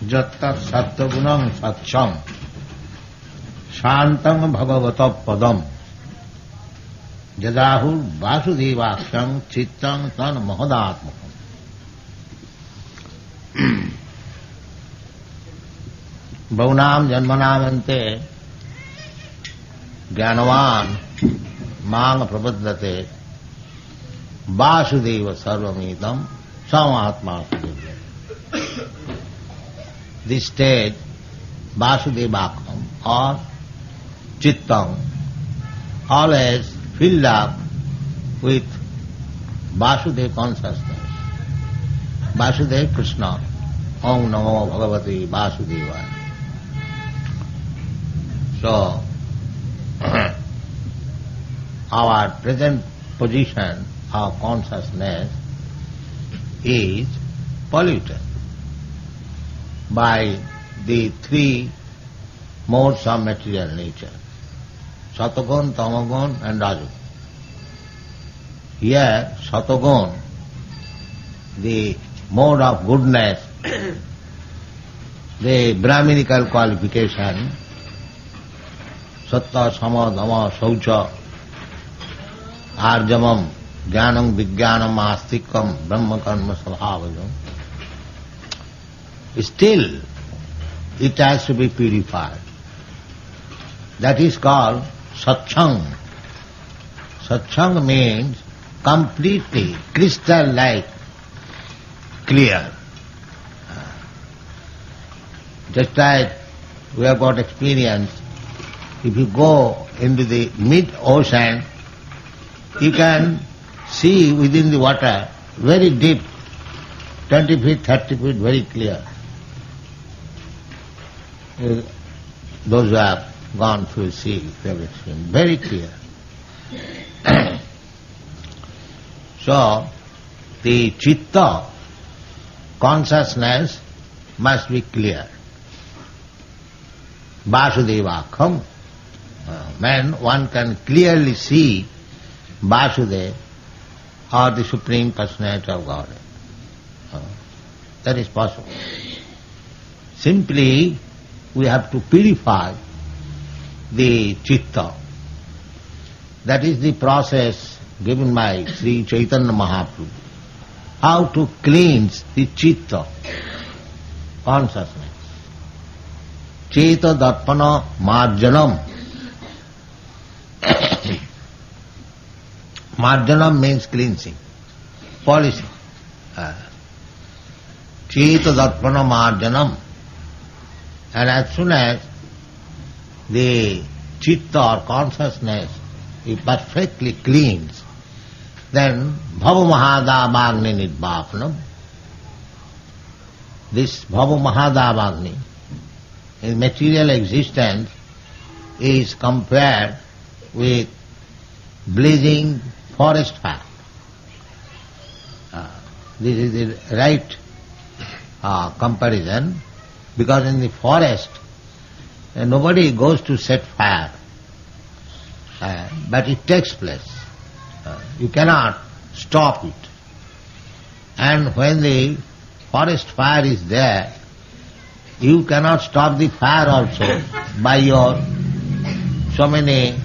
Jattat sattvagunam satcham Shantam bhagavata padam Jadahur vasudevaksham chittam tan mahadatmakam. Bhaunam janmanamante Jnanavan Mang prapaddate Vasudeva sarvamidam Samatma Sudeva. This stage, Vasudevakam or Chittam, always filled up with Vasudeva consciousness. Vasudeva Krishna. Om Namo Bhagavate Vasudevaya. So, our present position of consciousness is polluted by the three modes of material nature, Satagun, Tamagun and Rajagun. Here, Satagun, the mode of goodness, the Brahminical qualification, Satta, Sama, Dhamma, Saucha, Arjamam, Jnanam, Vijnanam, Astikam, Brahma, Karma, Svabhavajam. Still, it has to be purified. That is called Satchang. Satchang means completely crystal-like, clear. Just like we have got experience, if you go into the mid-ocean, you can see within the water very deep, 20 feet, 30 feet, very clear. Those who have gone through the sea, they have experienced very clear. So, the chitta, consciousness, must be clear. Vasudevakam. When one can clearly see Vasudeva or the Supreme Personality of Godhead. That is possible. Simply, we have to purify the chitta. That is the process given by Sri Chaitanya Mahaprabhu. How to cleanse the chitta, consciousness. Cheta darpana marjanam. Marjanam means cleansing, polishing. Cheta darpana marjanam. And as soon as the chitta or consciousness is perfectly cleansed, then bhava mahadavagni nidvapanam. This bhava mahadavagni in material existence is compared with blazing forest fire. This is the right comparison, because in the forest nobody goes to set fire, but it takes place. You cannot stop it. And when the forest fire is there, you cannot stop the fire also by your so many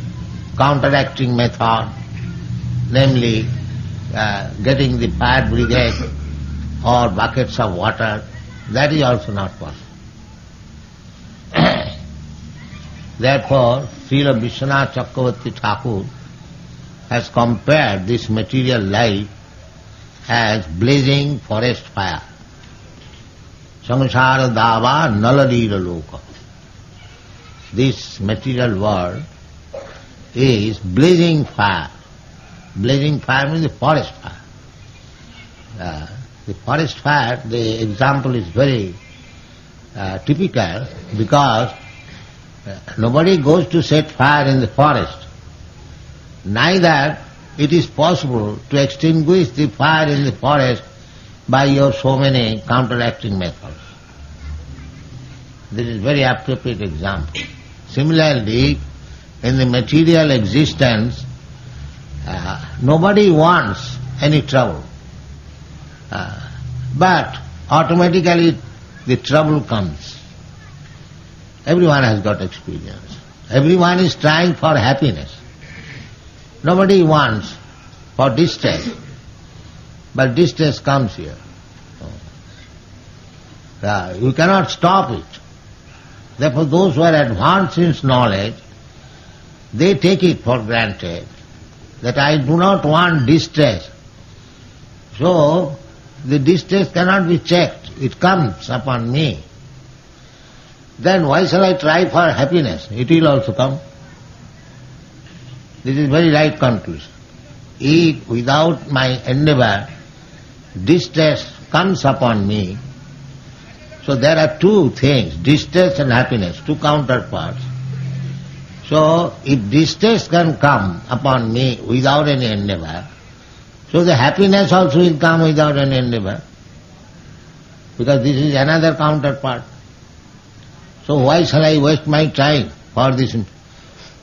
counteracting methods, namely getting the fire brigade or buckets of water. That is also not possible. Therefore, Srila Vishwanath Chakravarti Thakur has compared this material life as blazing forest fire. Samsara dava naladira loka. This material world is blazing fire. Blazing fire means the forest fire. The forest fire, the example is very typical, because nobody goes to set fire in the forest. Neither it is possible to extinguish the fire in the forest by your so many counteracting methods. This is very appropriate example. Similarly, in the material existence, nobody wants any trouble. But automatically the trouble comes. Everyone has got experience. Everyone is trying for happiness. Nobody wants for distress. But distress comes here. You cannot stop it. Therefore those who are advanced in knowledge, they take it for granted that I do not want distress. So the distress cannot be checked. It comes upon me. Then why shall I try for happiness? It will also come. This is very right conclusion. If without my endeavor distress comes upon me, so there are two things, distress and happiness, two counterparts. So if distress can come upon me without any endeavor, so the happiness also will come without any endeavor, because this is another counterpart. So why shall I waste my time for this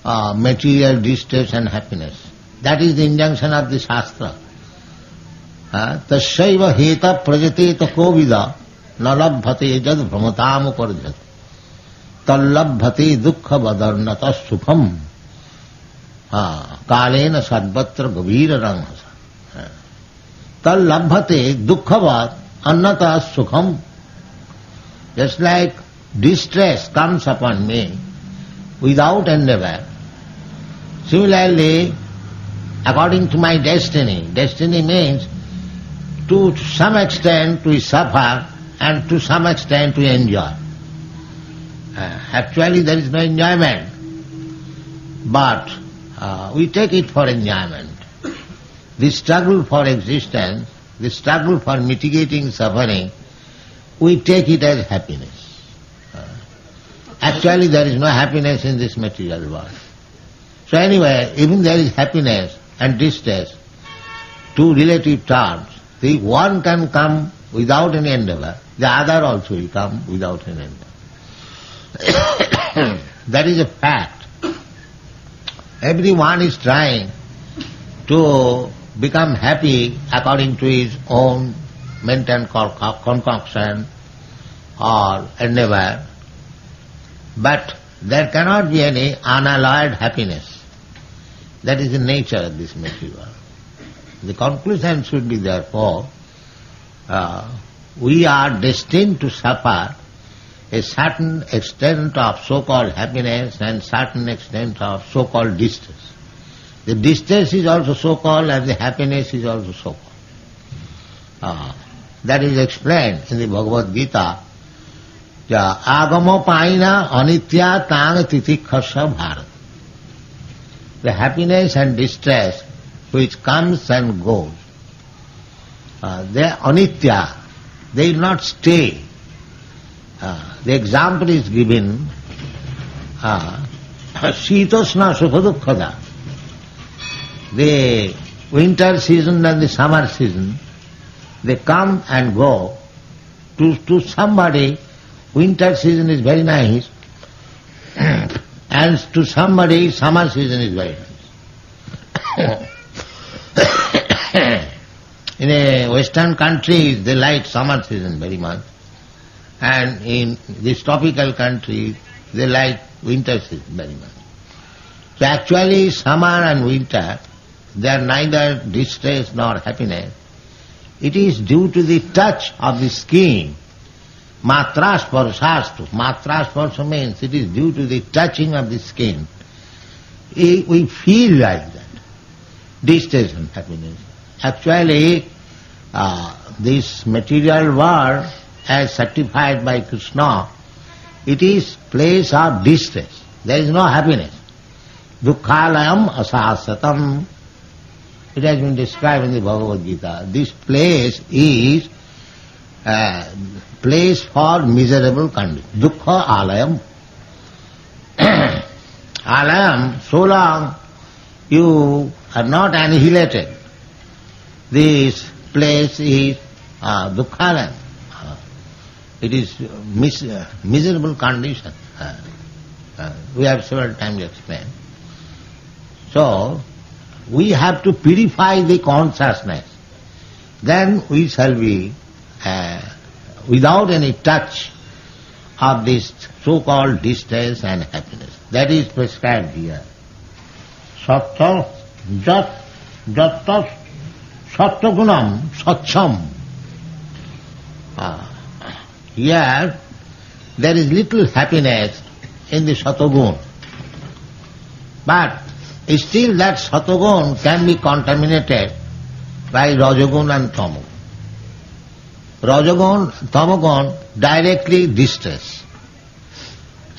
material distress and happiness? That is the injunction of the Shastra. Tasyaiva heta prajateta kovida nalabhate jad brahmatam uparjat tallabhate dukkha vadarnata sukham kalena sadvatra gavira ranghasa tallabhate dukkha annata sukham. Just like distress comes upon me without endeavor, similarly, according to my destiny, destiny means to some extent we suffer and to some extent we enjoy. Actually there is no enjoyment, but we take it for enjoyment. The struggle for existence, the struggle for mitigating suffering, we take it as happiness. Actually there is no happiness in this material world. So anyway, even there is happiness and distress, two relative terms. The one can come without any endeavor, the other also will come without any endeavor. That is a fact. Everyone is trying to become happy according to his own mental concoction or endeavor, but there cannot be any unalloyed happiness. That is the nature of this material. The conclusion should be therefore, we are destined to suffer a certain extent of so-called happiness and certain extent of so-called distress. The distress is also so-called and the happiness is also so-called. That is explained in the Bhagavad Gita. Agamo paina anitya tang titikhasa bharat. The happiness and distress which comes and goes, they are anitya, they will not stay. The example is given, Shitosna Sukhadukkada. The winter season and the summer season, they come and go. To somebody, winter season is very nice, and to somebody, summer season is very nice. In a western countries, they like summer season very much, and in this tropical country, they like winter season very much. So actually, summer and winter, they are neither distress nor happiness. It is due to the touch of the skin. Matra sparsastu. Matra sparsa means it is due to the touching of the skin. We feel like that. Distress and happiness. Actually, this material world, as certified by Krishna, it is place of distress. There is no happiness. Dukkhalayam asasatam. It has been described in the Bhagavad Gita. This place is place for miserable condition. Dukkha alayam. Alayam, so long you are not annihilated, this place is dukkhalayam. It is miserable condition. We have several times explained. So, we have to purify the consciousness. Then we shall be without any touch of this so-called distress and happiness. That is prescribed here. Sattva jatta sattvagunam satcham. Here there is little happiness in the sattvagun. But still that sattvagun can be contaminated by rajagun and tamagun. Rajagun, tamagun directly distress.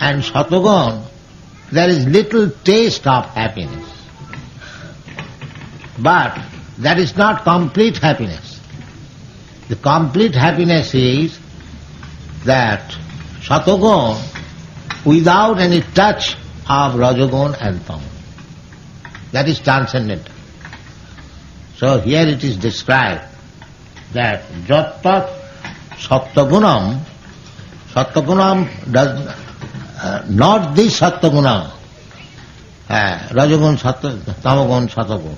And sattvagun, there is little taste of happiness. But that is not complete happiness. The complete happiness is that sattvagun without any touch of rajagun and tamagun. That is transcendental. So here it is described that jatta sattvagunam, sattvagunam does not this sattvagunam, rajagun, tamagun, sattvagun,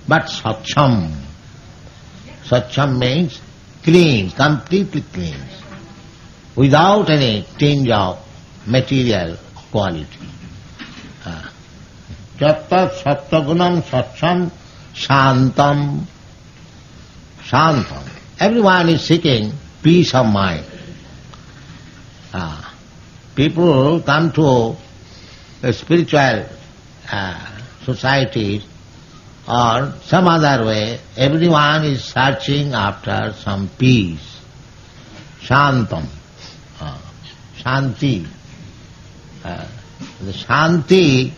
but satcham. Satcham means clean, completely clean, without any tinge of material quality. Jatta sattvagunam satcham shantam. Shantam. Everyone is seeking peace of mind. People come to a spiritual society or some other way, everyone is searching after some peace. Shantam. Shanti. The Shanti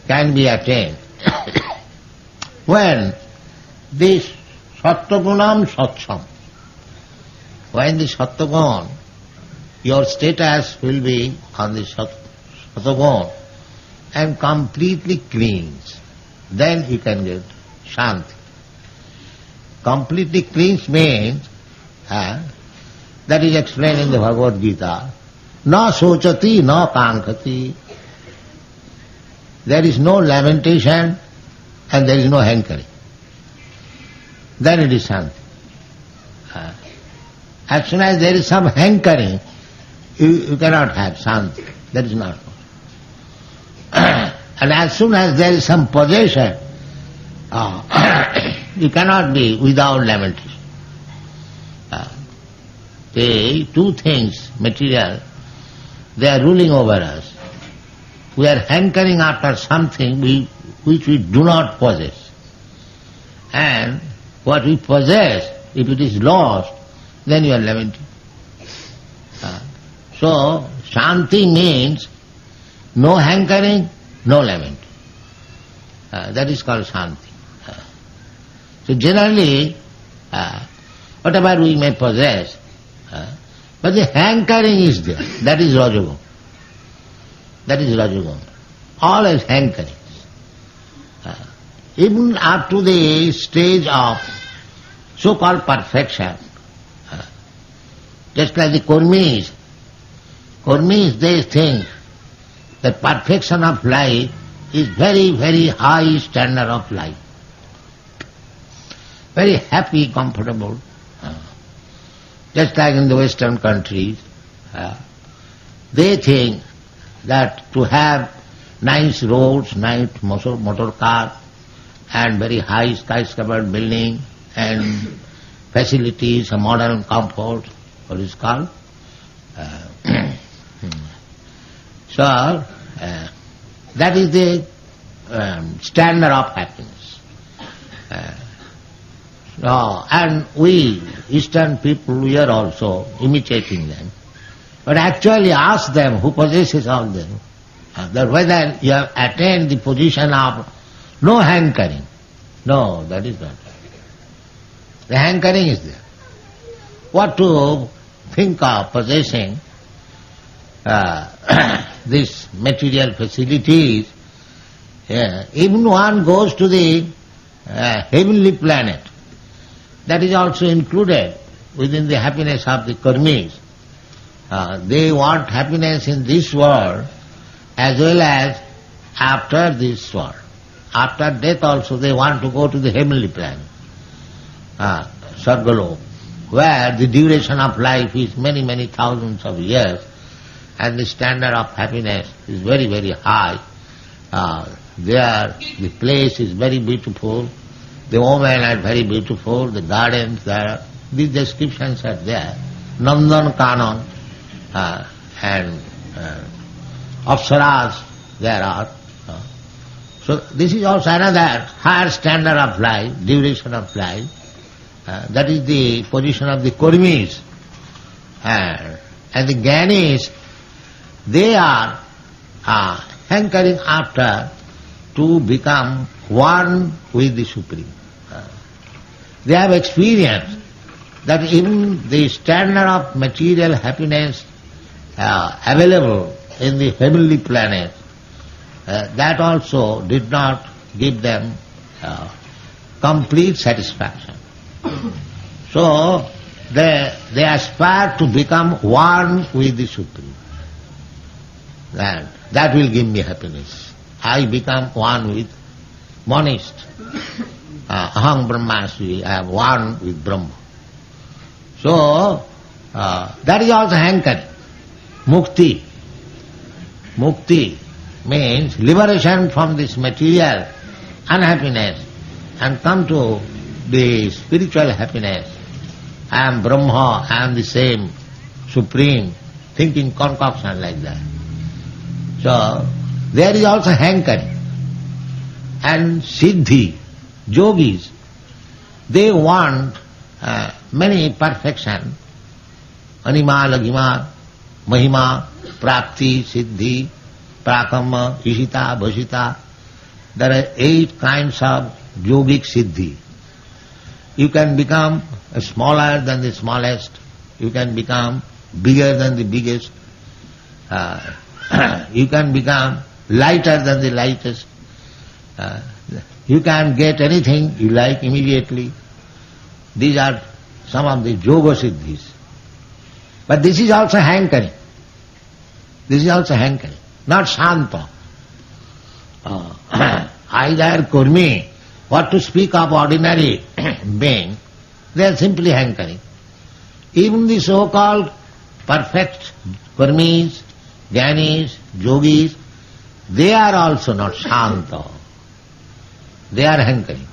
can be attained when this sattvagunam satcham, when the sattvagun, your status will be on the sattvagun and completely cleans, then you can get Shanti. Completely cleans means, that is explained in the Bhagavad Gita, na sochati, na kankati. There is no lamentation and there is no hankering. Then it is Shanti. As soon as there is some hankering, you cannot have Shanti. That is not possible. And as soon as there is some possession, you cannot be without lamentation. The two things, material, they are ruling over us. We are hankering after something which we do not possess. And what we possess, if it is lost, then you are lamenting. So, Shanti means no hankering, no lamenting. That is called Shanti. So generally, whatever we may possess, but the hankering is there. That is Rajagun. That is Rajagun. Always hankering. Even up to the stage of so-called perfection, just like the Kurmis, they think that perfection of life is very, very high standard of life. Very happy, comfortable. Just like in the Western countries, they think that to have nice roads, nice motor car, and very high skyscraper building, and facilities, a modern comfort, what is called. So, that is the standard of happiness. And we, Eastern people, we are also imitating them. But actually ask them who possesses all them, that whether you have attained the position of no hankering. No, that is not. The hankering is there. What to think of possessing these material facilities? Even one goes to the heavenly planet. That is also included within the happiness of the karmis. They want happiness in this world as well as after this world. After death also they want to go to the heavenly planet, Sargalok. where the duration of life is many, many thousands of years, and the standard of happiness is very, very high. There the place is very beautiful, the women are very beautiful, the gardens there, these descriptions are there. Nandan Kanan and Apsaras there are. So this is also another higher standard of life, duration of life. That is the position of the Kurmis. And the Gyanis, they are hankering after to become one with the Supreme. They have experienced that even the standard of material happiness available in the heavenly planet, that also did not give them complete satisfaction. So they aspire to become one with the Supreme. That will give me happiness. I become one with monist. Aham Brahmasmi, I am one with Brahma. So that is also hankering. Mukti. Mukti means liberation from this material unhappiness and come to the spiritual happiness. I am Brahma, I am the same, Supreme, thinking concoction like that. So there is also hankering. And Siddhi, yogis, they want many perfection, Anima, Lagima, Mahima, Prapti, Siddhi, Prakama, Ishita, Bhashita. There are 8 kinds of yogic Siddhi. You can become smaller than the smallest. You can become bigger than the biggest. You can become lighter than the lightest. You can get anything you like immediately. These are some of the yoga siddhis. But this is also hankering. This is also hankering, not shanta. Either kurmi, what to speak of ordinary being, they are simply hankering. Even the so-called perfect kurmis, jnanis, yogis, they are also not shanta. They are hankering.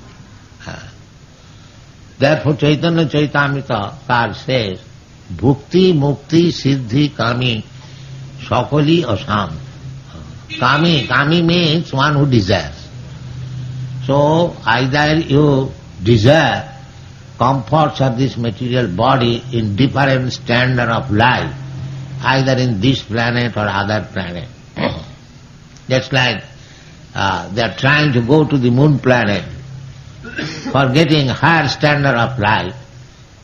Therefore Chaitanya Chaitamrita Kar says, Bhukti, Mukti, Siddhi, Kami, Sakali, Asam. Kami means one who desires. So either you desire comforts of this material body in different standard of life, either in this planet or other planet. Just like they are trying to go to the moon planet for getting higher standard of life.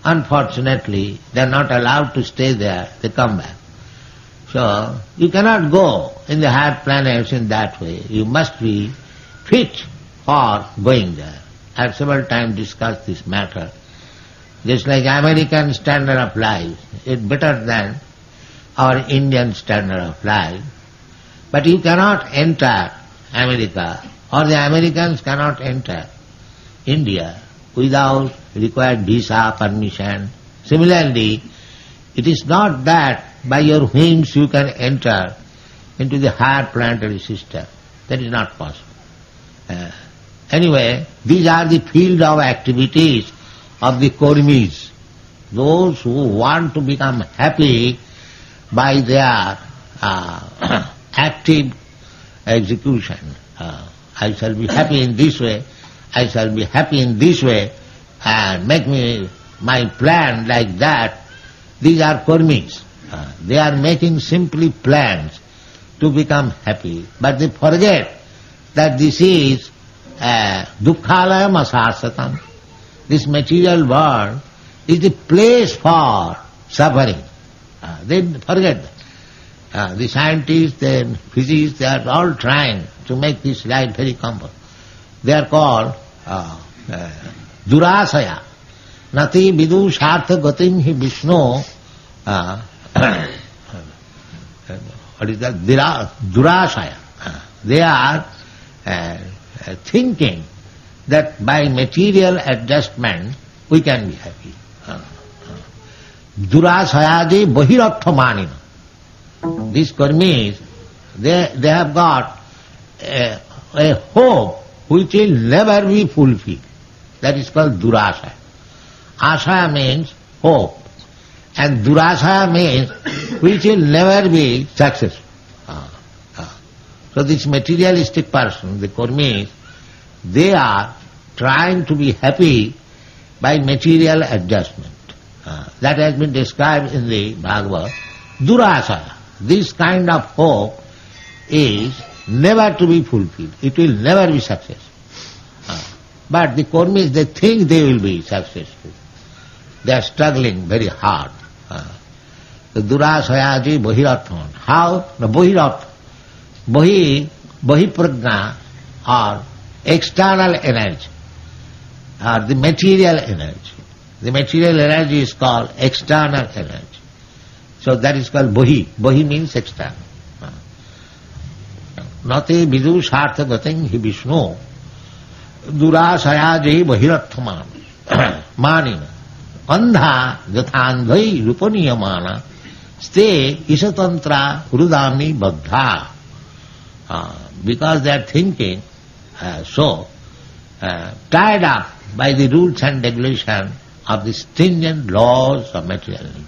Unfortunately, they are not allowed to stay there, they come back. So, you cannot go in the higher planets in that way. You must be fit for going there. I have several times discussed this matter. Just like American standard of life is better than our Indian standard of life. But you cannot enter America, or the Americans cannot enter India without required visa, permission. Similarly, it is not that by your whims you can enter into the higher planetary system. That is not possible. Anyway, these are the field of activities of the Kurmis, those who want to become happy by their active execution. I shall be happy in this way, I shall be happy in this way, and make me my plan like that. These are Kurmis. They are making simply plans to become happy, but they forget that this is dukkhalayam asasatam. This material world is the place for suffering. They forget that. The scientists and physicists, they are all trying to make this life very comfortable. They are called durasaya. Nati vidu shartha gatim hi Vishnu. What is that? Durasaya. They are thinking that by material adjustment we can be happy. Durasayadi Bahirartha Manina. These karmis, they have got a hope which will never be fulfilled. That is called Durasaya. Asaya means hope. And Durasaya means which will never be successful. So this materialistic person, the karmis, they are trying to be happy by material adjustment. That has been described in the Bhagavad. Durasaya. This kind of hope is never to be fulfilled. It will never be successful. But the karmis, they think they will be successful. They are struggling very hard. The Durasayaji Bahirarthan. How? The Bahirartha. Bahiprajna or external energy or the material energy. The material energy is called external energy. So that is called Bahi. Bahi means external. Nate vidu sartha gating hi Vishnu Durasayaji Bahirarthaman Manina Andha Gathandhai Rupaniyamana Ste Isatantra Rudami Baddha. Because they are thinking tied up by the rules and regulations of the stringent laws of materialism.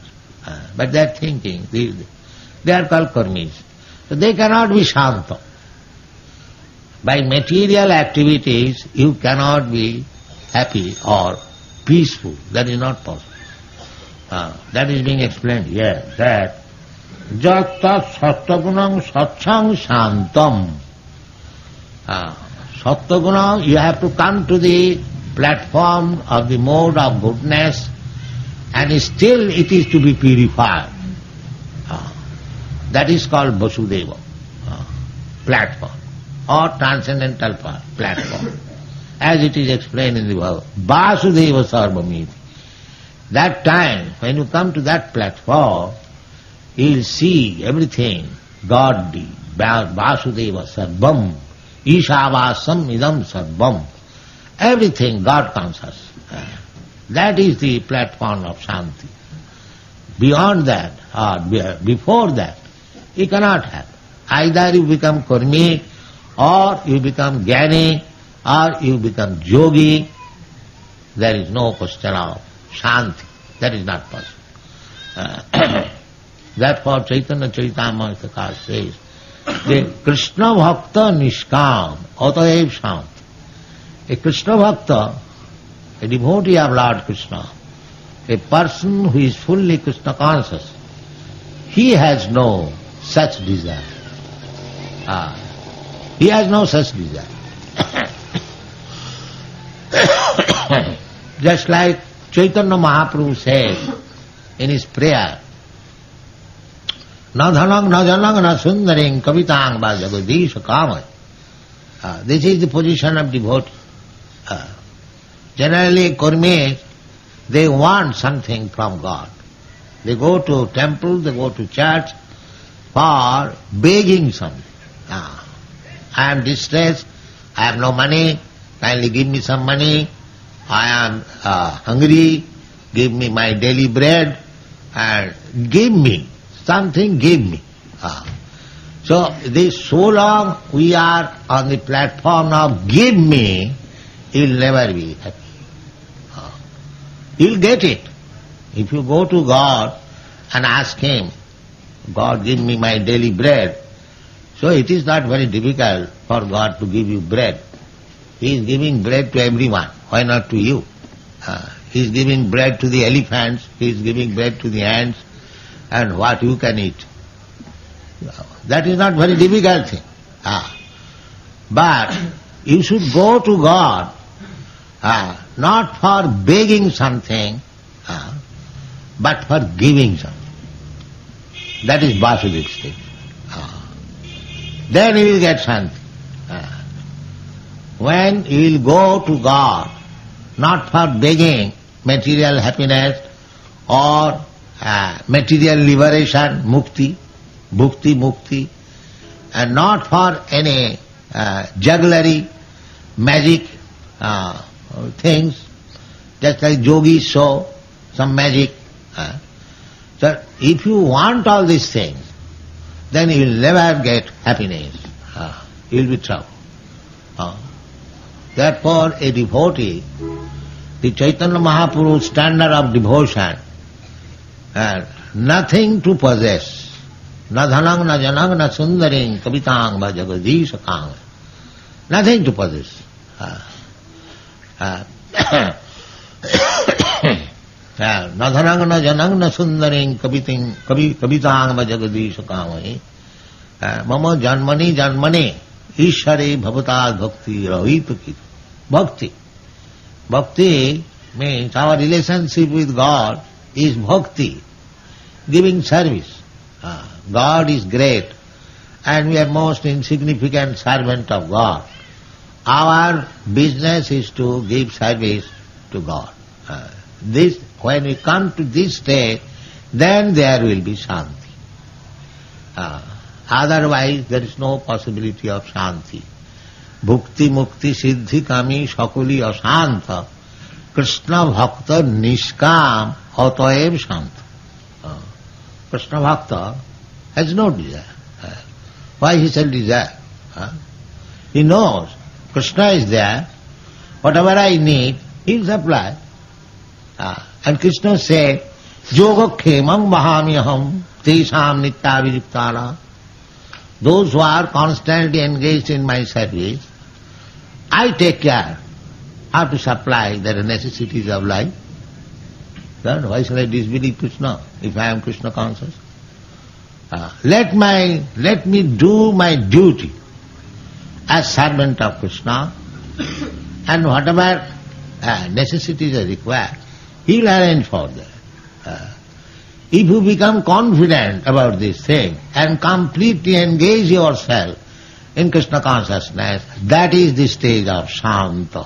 But they are thinking, they are called karmis. So they cannot be shanta. By material activities, you cannot be happy or peaceful. That is not possible. That is being explained here, that Jatta sattvagunam satchang shantam. Sattvagunam, you have to come to the platform of the mode of goodness, and still it is to be purified. That is called Vasudeva platform or transcendental platform. As it is explained in the Bhagavad, Vasudeva Sarvamiti. That time, when you come to that platform, you will see everything godly, Vasudeva Sarvam, Ishavasam Idam Sarvam. Everything God conscious. That is the platform of Shanti. Beyond that, or before that, you cannot have. Either you become karmi, or you become jnani, or you become yogi. There is no question of Shanti. That is not possible. Therefore Chaitanya Charitamrita says, the Krishna Bhakta Nishkam Ataev Shanti. A Krishna Bhakta, a devotee of Lord Krishna, a person who is fully Krishna conscious, he has no such desire. He has no such desire. Just like Chaitanya Mahaprabhu said in his prayer, Na dhanang, na janang, na sundaring, kavitang va jagadisha kamay. This is the position of devotee. Generally, karmis, they want something from God. They go to temple, they go to church for begging something. I am distressed, I have no money, kindly give me some money. I am hungry, give me my daily bread, and give me something, give me. So long we are on the platform of give me, you'll never be happy. You'll get it. If you go to God and ask Him, God give me my daily bread, so it is not very difficult for God to give you bread. He is giving bread to everyone. Why not to you? He is giving bread to the elephants, He is giving bread to the ants, and what you can eat. That is not very difficult thing. But you should go to God not for begging something, but for giving something. That is Vasudeva state. Then you will get Shanti. When you will go to God, not for begging material happiness or material liberation, mukti, bhukti, mukti, and not for any jugglery, magic things, just like yogis show some magic. if you want all these things, then you will never get happiness. You will be trouble. Therefore, a devotee, the Chaitanya Mahaprabhu's standard of devotion, nothing to possess. Na dhanang, na janang, na sundaring, kabitang, va jagadishakang. Nothing to possess. Na dhanang, na janang, na sundaring, kabitang, va jagadishakang. Mama janmani janmani, ishare bhavatad bhakti rahitukit. Bhakti. Bhakti means our relationship with God is bhakti, giving service. God is great and we are most insignificant servant of God. Our business is to give service to God. When we come to this state, then there will be shanti. Otherwise there is no possibility of shanti. Bhukti mukti siddhi kami sakuli ashanta Krishna bhakta nishkam ataev shanta. Krishna bhakta has no desire. Why he shall desire? He knows Krishna is there, whatever I need, he will supply. And Krishna said, Yoga khemam mahamyaham tesam nityavijuktara. Those who are constantly engaged in my service, I take care how to supply their necessities of life. Then why shall I disbelieve Krishna if I am Krishna conscious? Let me do my duty as servant of Krishna, and whatever necessities are required, he will arrange for that. If you become confident about this thing and completely engage yourself in Krishna consciousness, that is the stage of Shanta.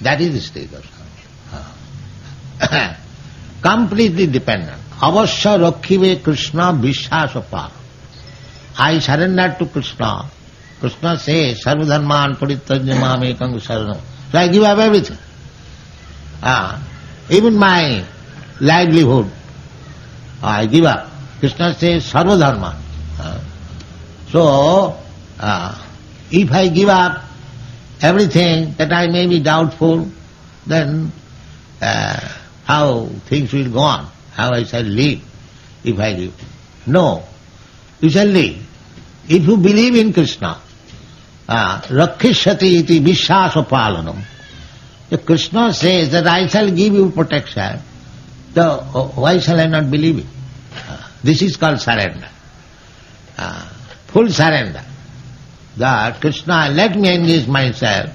That is the stage of Shanta. Completely dependent. Avasya rakhive Krishna vishwasapar. I surrender to Krishna. Krishna says, Sarvadharman parityajya mamekam saranam. So I give up everything. Even my livelihood, I give up. Krishna says, Sarvadharman. So, if I give up everything that I may be doubtful, then how things will go on? How I shall live if I live? No, you shall live. If you believe in Krishna, Rakhishyati iti vishwasa palanam. The Krishna says that I shall give you protection, so why shall I not believe it? This is called surrender. Full surrender. That Krishna, let me engage myself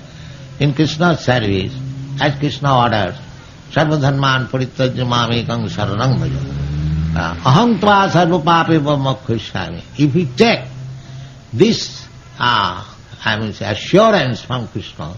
in Krishna's service as Krishna orders. Sarvadharman parityajya mamekam saranam bhaja. Aham tva sarva papeva mokshishyami. If we take this assurance from Krishna,